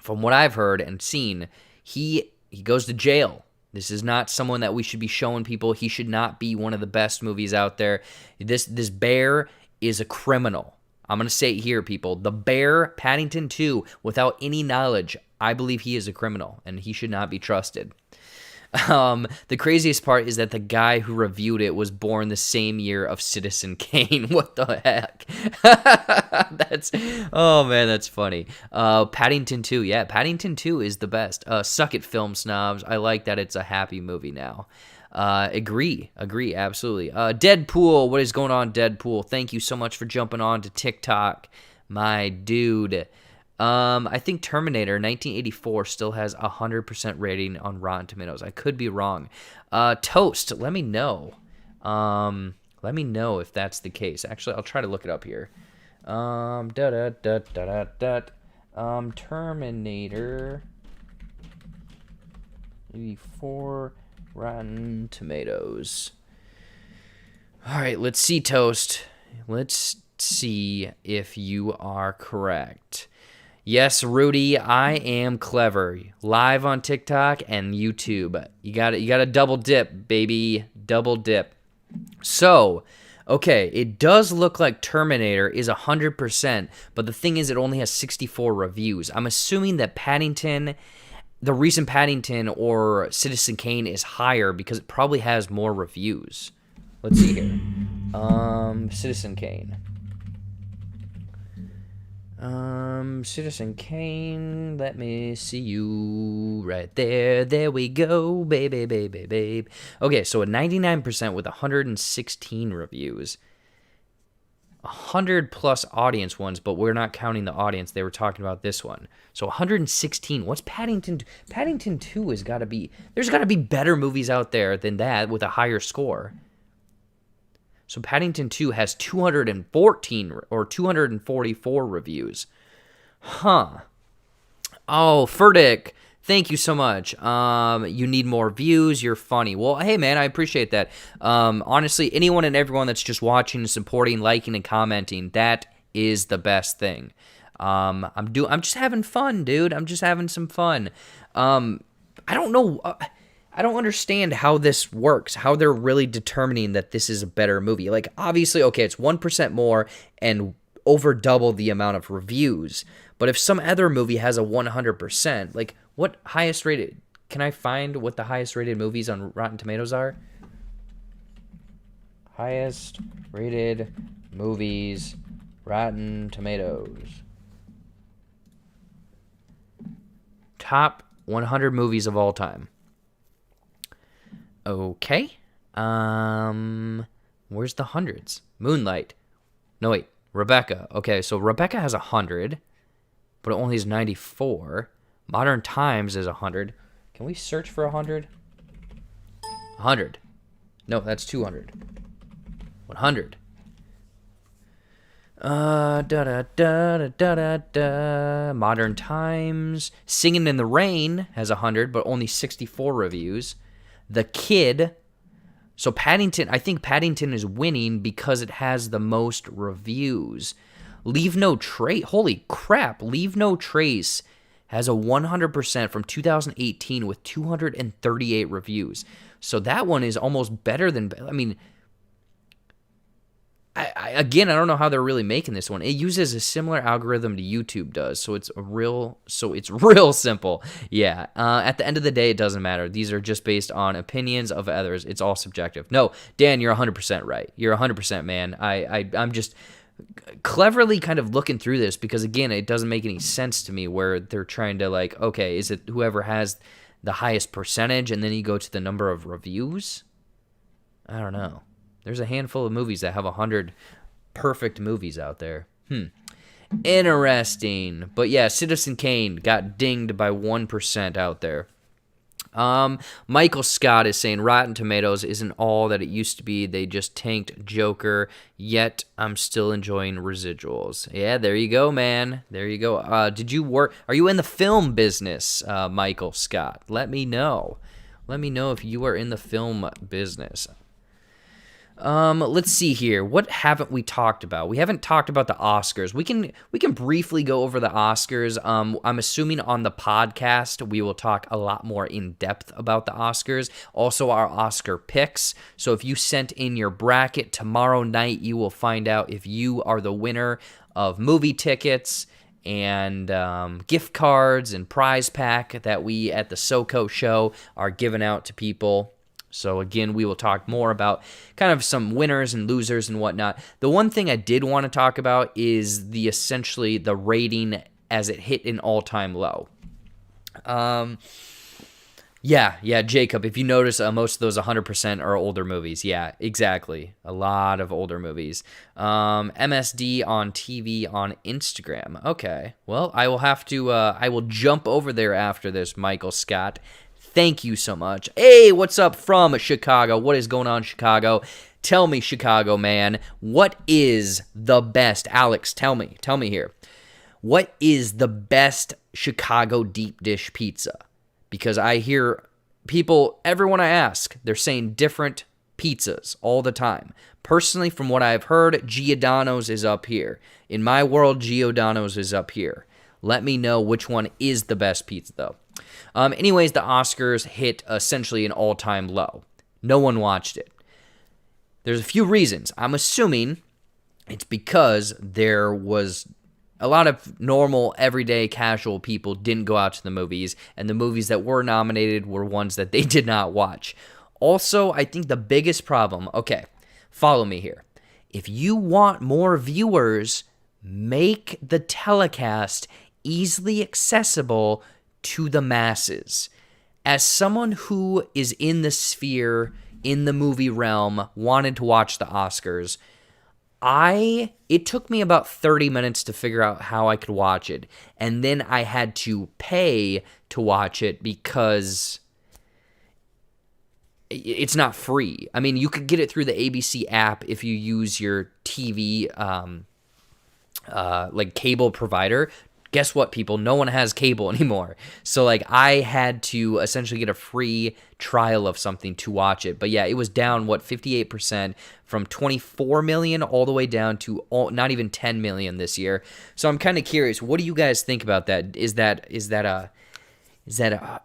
from what I've heard and seen, he goes to jail. This is not someone that we should be showing people. He should not be one of the best movies out there. This bear is a criminal. I'm going to say it here, people. The Bear, Paddington 2, without any knowledge, I believe he is a criminal, and he should not be trusted. The craziest part is that the guy who reviewed it was born the same year of Citizen Kane. What the heck? Oh man, that's funny. Paddington 2, yeah, Paddington 2 is the best. Suck it, film snobs. I like that it's a happy movie now. Agree, absolutely. Deadpool, what is going on, Deadpool? Thank you so much for jumping on to TikTok, my dude. I think Terminator 1984 still has 100% rating on Rotten Tomatoes. I could be wrong. Toast, let me know. Let me know if that's the case. Actually, I'll try to look it up here. Terminator 84 Rotten Tomatoes. All right, let's see, Toast. Let's see if you are correct. Yes, Rudy, I am clever. Live on TikTok and YouTube. You got to double dip, baby. Double dip. So, okay, it does look like Terminator is 100%, but the thing is it only has 64 reviews. I'm assuming that Paddington, the recent Paddington or Citizen Kane is higher because it probably has more reviews. Let's see here. Citizen Kane. Citizen Kane, let me see you right there. There we go, babe. Okay, so a 99% with 116 reviews. 100 plus audience ones, but we're not counting the audience. They were talking about this one. So 116. What's Paddington? Paddington 2 has got to be... There's got to be better movies out there than that with a higher score. So Paddington 2 has 214 or 244 reviews. Huh. Oh, Furtick, thank you so much. You need more views. You're funny. Well, hey, man, I appreciate that. Honestly, anyone and everyone that's just watching, supporting, liking, and commenting, that is the best thing. I'm just having fun, dude. I'm just having some fun. I don't know... I don't understand how this works, how they're really determining that this is a better movie. Like, obviously, okay, it's 1% more and over double the amount of reviews. But if some other movie has a 100%, like, what highest rated... Can I find what the highest rated movies on Rotten Tomatoes are? Highest rated movies, Rotten Tomatoes. Top 100 movies of all time. Okay. Where's the hundreds? Moonlight. No, wait. Rebecca. Okay, so Rebecca has 100, but it only has 94. Modern Times is 100. Can we search for 100? 100. No, that's 200. 100. Modern Times. Singing in the Rain has 100, but only 64 reviews. The Kid, so Paddington, I think Paddington is winning because it has the most reviews. Leave No Trace, holy crap, Leave No Trace has a 100% from 2018 with 238 reviews. So that one is almost better than, I mean, I don't know how they're really making this one. It uses a similar algorithm to YouTube does, so it's real simple. Yeah. At the end of the day, it doesn't matter. These are just based on opinions of others. It's all subjective. No, Dan, you're 100% right. You're 100%, man. I'm just cleverly kind of looking through this because again, it doesn't make any sense to me where they're trying to like, okay, is it whoever has the highest percentage, and then you go to the number of reviews? I don't know. There's a handful of movies that have 100 perfect movies out there. Interesting. But yeah, Citizen Kane got dinged by 1% out there. Michael Scott is saying Rotten Tomatoes isn't all that it used to be. They just tanked Joker, yet I'm still enjoying residuals. Yeah, there you go, man. There you go. Are you in the film business, Michael Scott? Let me know. Let me know if you are in the film business. Let's see here. What haven't we talked about? We haven't talked about the Oscars. We can briefly go over the Oscars. I'm assuming on the podcast we will talk a lot more in depth about the Oscars. Also our Oscar picks. So if you sent in your bracket tomorrow night, you will find out if you are the winner of movie tickets and gift cards and prize pack that we at the SoCo show are giving out to people. So again, we will talk more about kind of some winners and losers and whatnot. The one thing I did want to talk about is essentially the rating as it hit an all-time low. Yeah, Jacob, if you notice, most of those 100% are older movies. Yeah, exactly. A lot of older movies. MSD on TV on Instagram. Okay, well, I will jump over there after this, Michael Scott. Thank you so much. Hey, what's up from Chicago? What is going on, Chicago? Tell me, Chicago, man, what is the best? Alex, tell me here. What is the best Chicago deep dish pizza? Because I hear people, everyone I ask, they're saying different pizzas all the time. Personally, from what I've heard, Giordano's is up here. In my world, Giordano's is up here. Let me know which one is the best pizza, though. Anyways, the Oscars hit essentially an all-time low. No one watched it. There's a few reasons. I'm assuming it's because there was a lot of normal, everyday, casual people didn't go out to the movies, and the movies that were nominated were ones that they did not watch. Also, I think the biggest problem, okay, follow me here. If you want more viewers, make the telecast easily accessible to the masses. As someone who is in the sphere, in the movie realm, wanted to watch the Oscars, it took me about 30 minutes to figure out how I could watch it. And then I had to pay to watch it because it's not free. I mean, you could get it through the ABC app if you use your TV, like cable provider. Guess what, people? No one has cable anymore. So, like, I had to essentially get a free trial of something to watch it. But, yeah, it was down, 58% from 24 million all the way down to not even 10 million this year. So, I'm kind of curious. What do you guys think about that? Is that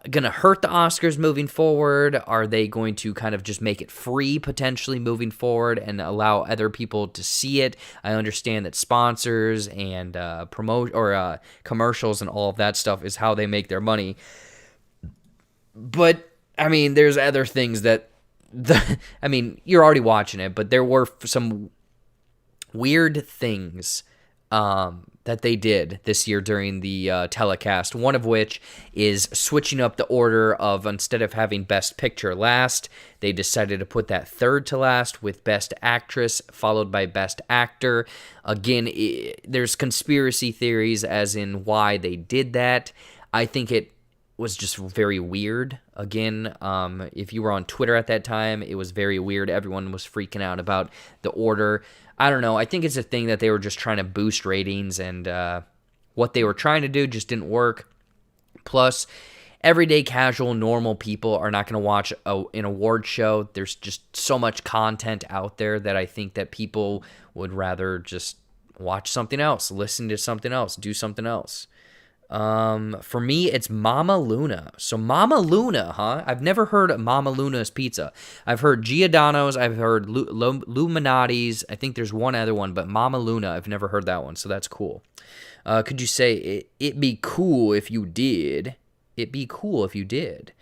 going to hurt the Oscars moving forward? Are they going to kind of just make it free potentially moving forward and allow other people to see it? I understand that sponsors and commercials and all of that stuff is how they make their money. But, I mean, there's other things that, you're already watching it, but there were some weird things that they did this year during the telecast, one of which is switching up the order of, instead of having Best Picture last, they decided to put that third to last with Best Actress, followed by Best Actor. Again, there's conspiracy theories as in why they did that. I think it was just very weird. Again, if you were on Twitter at that time, it was very weird. Everyone was freaking out about the order. I don't know. I think it's a thing that they were just trying to boost ratings, and what they were trying to do just didn't work. Plus, everyday, casual, normal people are not going to watch an award show. There's just so much content out there that I think that people would rather just watch something else, listen to something else, do something else. For me, it's Mama Luna. So Mama Luna, huh? I've never heard of Mama Luna's Pizza. I've heard Giordano's. I've heard Luminati's. I think there's one other one, but Mama Luna, I've never heard that one, so that's cool. Could you say, it'd be cool if you did? It'd be cool if you did.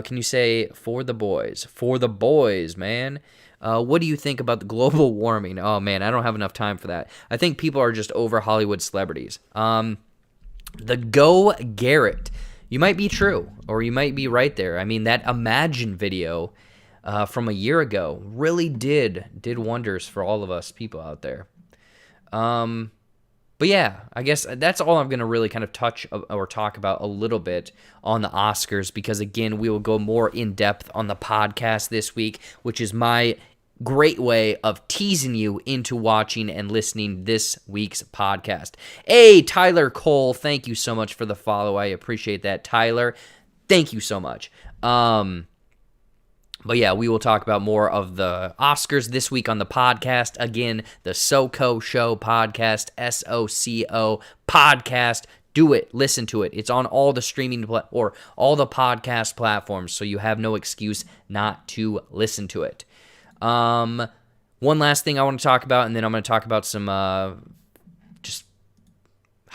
Can you say, for the boys? For the boys, man. What do you think about the global warming? Oh, man, I don't have enough time for that. I think people are just over Hollywood celebrities. The Go Garrett. You might be true, or you might be right there. I mean, that Imagine video from a year ago really did wonders for all of us people out there. But yeah, I guess that's all I'm going to really kind of touch or talk about a little bit on the Oscars, because again, we will go more in depth on the podcast this week, which is my great way of teasing you into watching and listening this week's podcast. Hey, Tyler Cole, thank you so much for the follow. I appreciate that, Tyler. Thank you so much. But yeah, we will talk about more of the Oscars this week on the podcast. Again, the SoCo Show podcast, SOCO podcast. Do it. Listen to it. It's on all the streaming or all the podcast platforms, so you have no excuse not to listen to it. One last thing I want to talk about, and then I'm going to talk about some just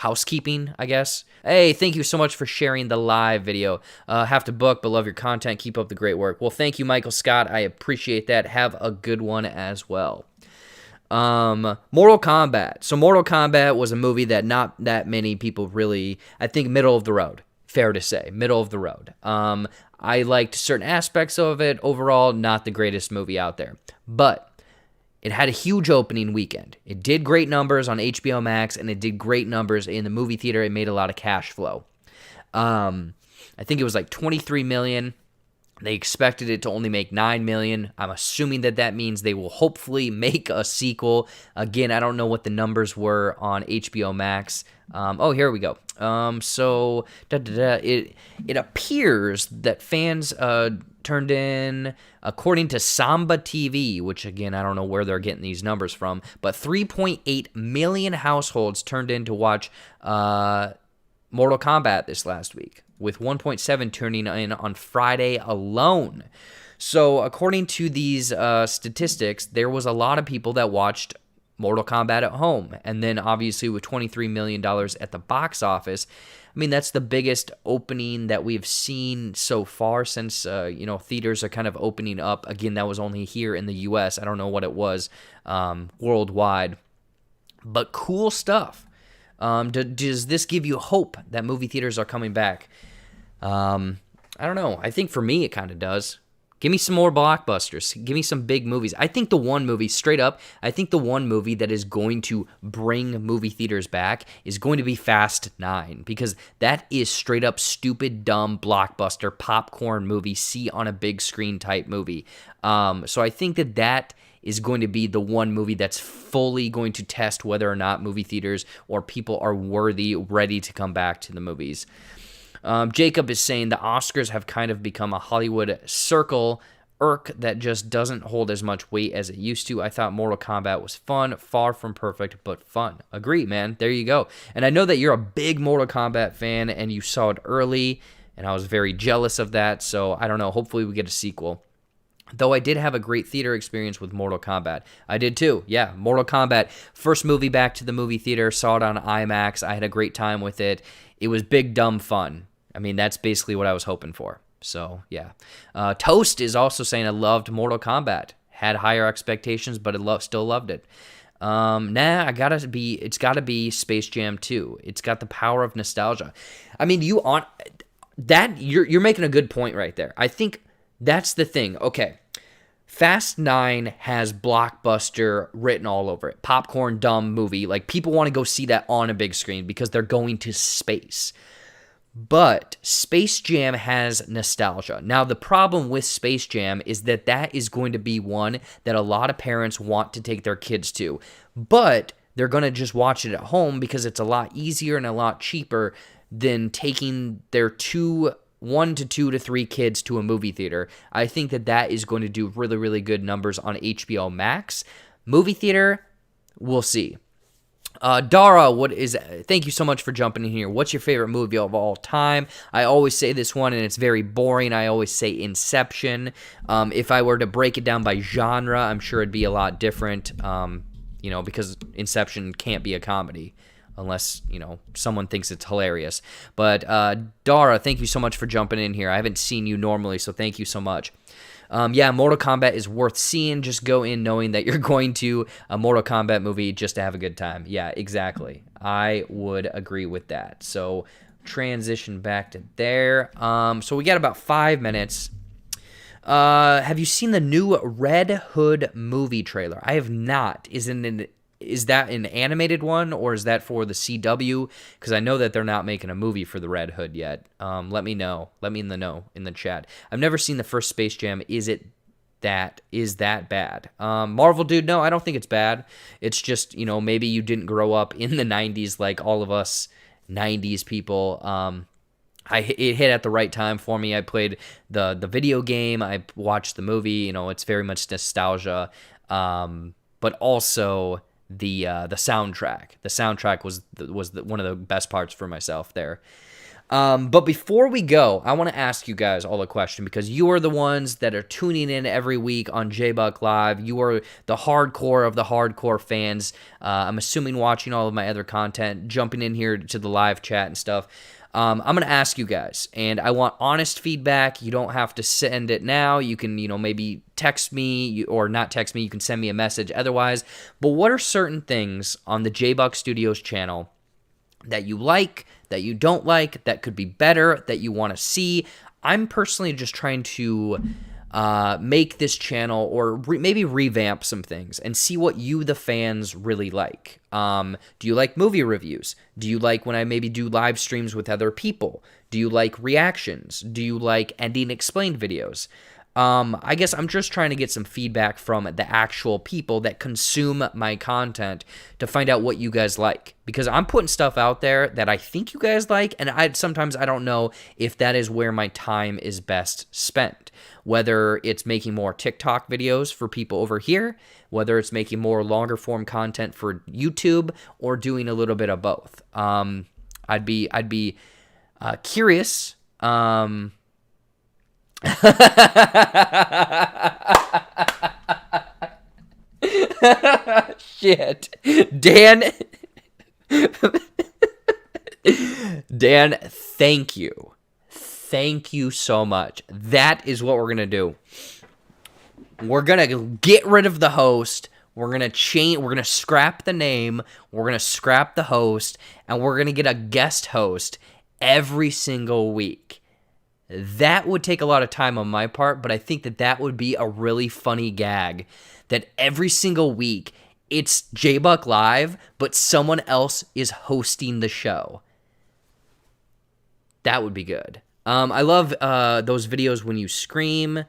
housekeeping, I guess. Hey, thank you so much for sharing the live video. Have to book, but love your content. Keep up the great work. Well, thank you, Michael Scott. I appreciate that. Have a good one as well. Mortal Kombat. So Mortal Kombat was a movie that not that many people really, I think, middle of the road. Fair to say, middle of the road. I liked certain aspects of it. Overall, not the greatest movie out there. But it had a huge opening weekend. It did great numbers on HBO Max, and it did great numbers in the movie theater. It made a lot of cash flow. I think it was like $23 million. They expected it to only make $9 million. I'm assuming that means they will hopefully make a sequel. Again, I don't know what the numbers were on HBO Max. Here we go. It appears that fans turned in, according to Samba TV, which again, I don't know where they're getting these numbers from, but 3.8 million households turned in to watch Mortal Kombat this last week, with 1.7 turning in on Friday alone. So according to these statistics, there was a lot of people that watched Mortal Kombat at home. And then obviously with $23 million at the box office, I mean, that's the biggest opening that we've seen so far since, theaters are kind of opening up. Again, that was only here in the U.S. I don't know what it was worldwide. But cool stuff. Does this give you hope that movie theaters are coming back? I don't know. I think for me, it kind of does. Give me some more blockbusters. Give me some big movies. I think the one movie, straight up, I think the one movie that is going to bring movie theaters back is going to be Fast 9, because that is straight up stupid, dumb, blockbuster, popcorn movie, see on a big screen type movie. So I think that is going to be the one movie that's fully going to test whether or not movie theaters or people are ready to come back to the movies. Jacob is saying the Oscars have kind of become a Hollywood circle irk that just doesn't hold as much weight as it used to. I thought Mortal Kombat was fun, far from perfect, but fun. Agree, man. There you go. And I know that you're a big Mortal Kombat fan and you saw it early, and I was very jealous of that. So I don't know. Hopefully we get a sequel. Though I did have a great theater experience with Mortal Kombat. I did too. Yeah, Mortal Kombat. First movie back to the movie theater. Saw it on IMAX. I had a great time with it. It was big, dumb fun. I mean, that's basically what I was hoping for. So, yeah. Toast is also saying I loved Mortal Kombat. Had higher expectations, but still loved it. It's got to be Space Jam 2. It's got the power of nostalgia. I mean, you're making a good point right there. I think that's the thing. Okay. Fast 9 has blockbuster written all over it. Popcorn, dumb movie. Like, people want to go see that on a big screen because they're going to space. But Space Jam has nostalgia. Now, the problem with Space Jam is that is going to be one that a lot of parents want to take their kids to. But they're going to just watch it at home because it's a lot easier and a lot cheaper than taking their 1 to 2 to 3 kids to a movie theater. I think that is going to do really, really good numbers on HBO Max. Movie theater, we'll see. Dara, thank you so much for jumping in here. What's your favorite movie of all time? I always say this one, and it's very boring. I always say Inception. If I were to break it down by genre, I'm sure it'd be a lot different, because Inception can't be a comedy unless, someone thinks it's hilarious. But Dara, thank you so much for jumping in here. I haven't seen you normally, so thank you so much. Mortal Kombat is worth seeing. Just go in knowing that you're going to a Mortal Kombat movie just to have a good time. Yeah, exactly. I would agree with that. So transition back to there. So we got about 5 minutes. Have you seen the new Red Hood movie trailer? I have not. Is that an animated one, or is that for the CW? Because I know that they're not making a movie for the Red Hood yet. Let me know. Let me know in the chat. I've never seen the first Space Jam. Is that bad? Marvel dude, no, I don't think it's bad. It's just, maybe you didn't grow up in the 90s like all of us 90s people. It hit at the right time for me. I played the video game. I watched the movie. It's very much nostalgia. But also the soundtrack. The soundtrack was one of the best parts for myself there. But before we go, I want to ask you guys all a question because you are the ones that are tuning in every week on JBuck Live. You are the hardcore of the hardcore fans. I'm assuming watching all of my other content, jumping in here to the live chat and stuff. I'm going to ask you guys, and I want honest feedback. You don't have to send it now. You can, maybe text me or not text me. You can send me a message otherwise. But what are certain things on the JBuck Studios channel that you like, that you don't like, that could be better, that you want to see? I'm personally just trying to make this channel or maybe revamp some things and see what you, the fans, really like. Do you like movie reviews? Do you like when I maybe do live streams with other people? Do you like reactions? Do you like ending explained videos? I guess I'm just trying to get some feedback from the actual people that consume my content to find out what you guys like. Because I'm putting stuff out there that I think you guys like, and sometimes I don't know if that is where my time is best spent. Whether it's making more TikTok videos for people over here, whether it's making more longer form content for YouTube, or doing a little bit of both. I'd be curious. Shit. Dan, thank you. Thank you so much. That is what we're going to do. We're going to get rid of the host. We're going to change. We're going to scrap the name. We're going to scrap the host. And we're going to get a guest host every single week. That would take a lot of time on my part, but I think that would be a really funny gag. That every single week, it's JBuck Live, but someone else is hosting the show. That would be good. I love those videos when you scream.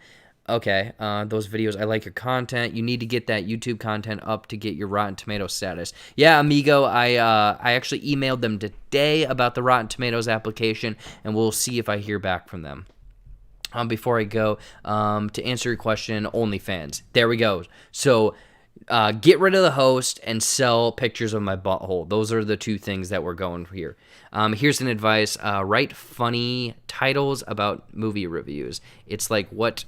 Okay, those videos, I like your content. You need to get that YouTube content up to get your Rotten Tomatoes status. Yeah, amigo, I actually emailed them today about the Rotten Tomatoes application, and we'll see if I hear back from them. Before I go, to answer your question, OnlyFans. There we go. So, get rid of the host and sell pictures of my butthole. Those are the two things that we're going for here. Here's an advice. Write funny titles about movie reviews. It's like what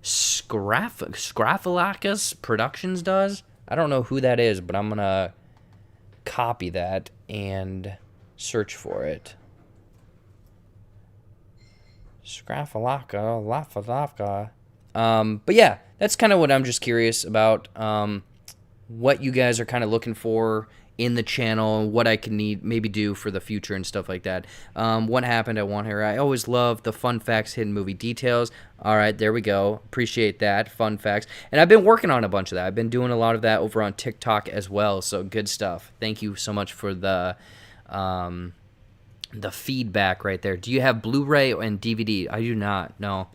Scrafalacus Productions does. I don't know who that is, but I'm going to copy that and search for it. Scrafalaka. But yeah, that's kind of what I'm just curious about. What you guys are kind of looking for in the channel, what I can maybe do for the future and stuff like that. What happened at One Hair? I always love the fun facts, hidden movie details. All right, there we go. Appreciate that. Fun facts. And I've been working on a bunch of that. I've been doing a lot of that over on TikTok as well, so good stuff. Thank you so much for the feedback right there. Do you have Blu-ray and DVD? I do not. No.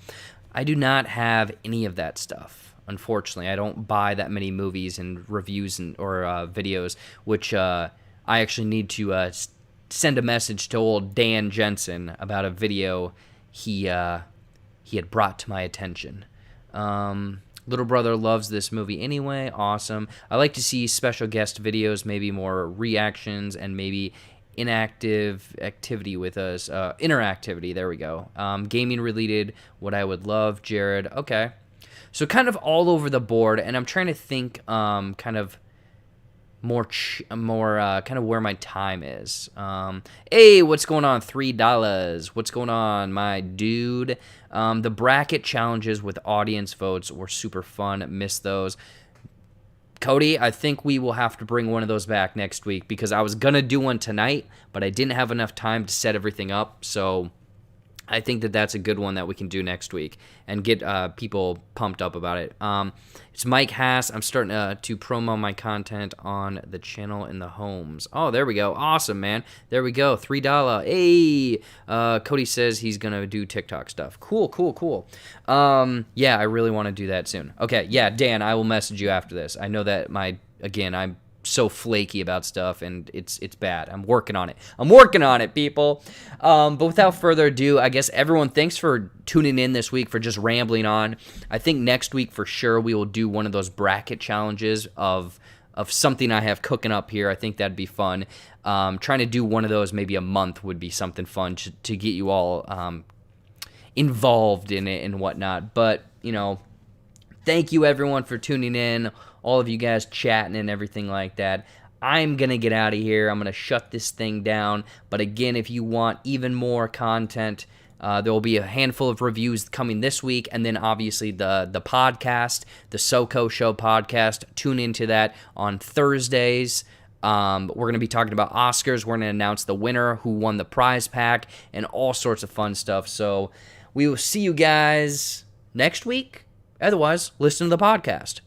I do not have any of that stuff. Unfortunately, I don't buy that many movies and reviews or videos, which I actually need to send a message to old Dan Jensen about a video he had brought to my attention. Little brother loves this movie anyway. Awesome. I like to see special guest videos, maybe more reactions and maybe inactive activity with us. Interactivity, there we go. Gaming related, what I would love, Jared. Okay. So kind of all over the board, and I'm trying to think kind of more kind of where my time is. Hey, what's going on? $3. What's going on, my dude? The bracket challenges with audience votes were super fun. Missed those. Cody, I think we will have to bring one of those back next week because I was going to do one tonight, but I didn't have enough time to set everything up, so I think that's a good one that we can do next week and get people pumped up about it. It's Mike Hass. I'm starting to promo my content on the channel in the homes. Oh, there we go. Awesome, man. There we go. $3. Hey. Cody says he's going to do TikTok stuff. Cool. Yeah, I really want to do that soon. Okay, yeah, Dan, I will message you after this. I know that I'm so flaky about stuff, and it's bad. I'm working on it, people. But without further ado, I guess everyone, thanks for tuning in this week, for just rambling on. I think next week for sure we will do one of those bracket challenges of something I have cooking up here. I think that'd be fun. Trying to do one of those maybe a month would be something fun to get you all involved in it and whatnot. But, thank you everyone for tuning in, all of you guys chatting and everything like that. I'm going to get out of here. I'm going to shut this thing down. But again, if you want even more content, there will be a handful of reviews coming this week, and then obviously the podcast, the SoCo Show podcast. Tune into that on Thursdays. We're going to be talking about Oscars. We're going to announce the winner, who won the prize pack, and all sorts of fun stuff. So we will see you guys next week. Otherwise, listen to the podcast.